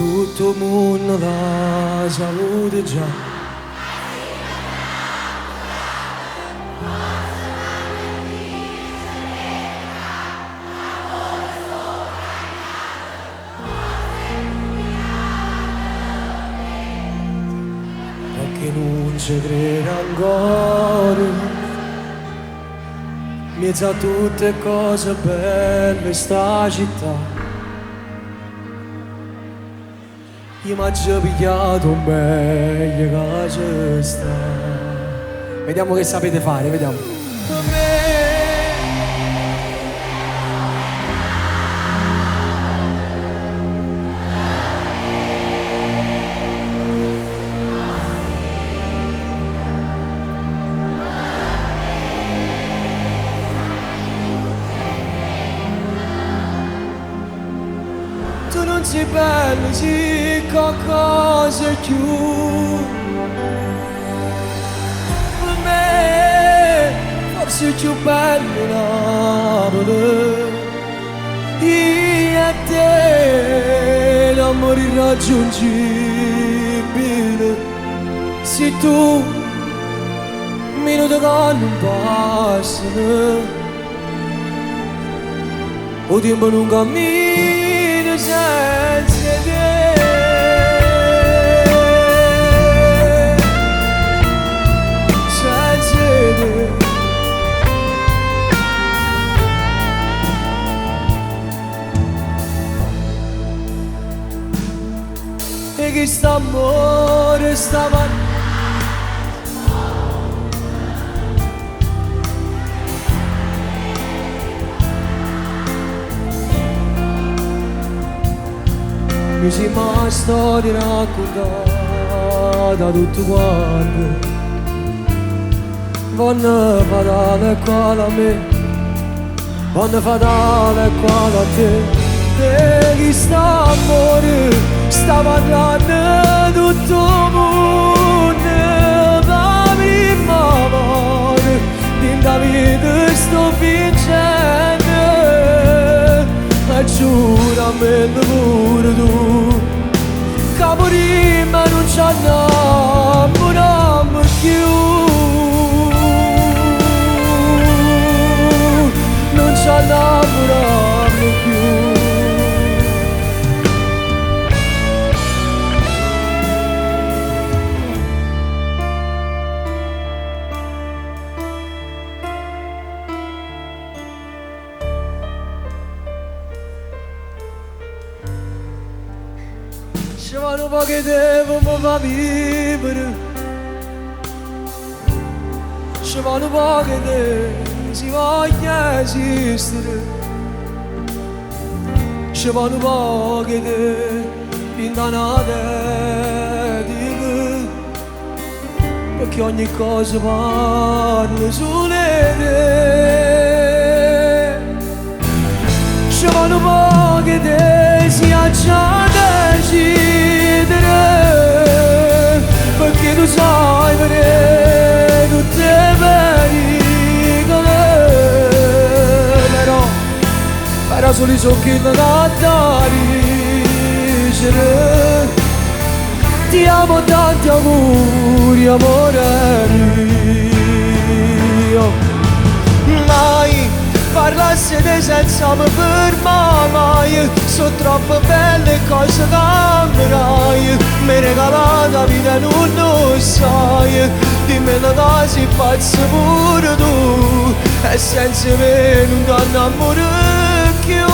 tutto il mondo la salute già. Perché non ci credo ancora, in mezzo a tutte cose belle sta città. Io mi ha già pigliato meglio che ci sta. Vediamo che sapete fare, vediamo. Tu non sei bello, sì, qualcosa più. Per me, forse più bello Napoli. Io e te, l'amore irraggiungibile. Se tu, minuto che non passa, o tempo non cammina senza te. Senza te. E che st'amore stava mi si ma storia raccontata tutto quanto. Vanno fatale qua a me, vanno fatale qua a te. E chi sta amore sta parlando tutto il mondo. La mia amore, dinda vita sto vincendo. E giuramelo pure tu, che prima non ci innamoriamo più. Non ci innamoriamo più. Ci vanno poche tempo mi fa vivere. Ci vanno poche tempo si voglia esistere. Ci vanno poche tempo pintanate di te. Perché ogni cosa parla solo di te. Ci vanno poche tempo si acciata perché tu sai vedere tutte le pericole. Però solo i socchi da dicere ti amo, tanti auguri amore mio. Mai parlasse te senza mi fermare mai. Sono troppo belle cose cambierai. Mi regalata la vita non lo sai. Dimmi la cosa pazza pure tu. E senza me non ti innamoro più.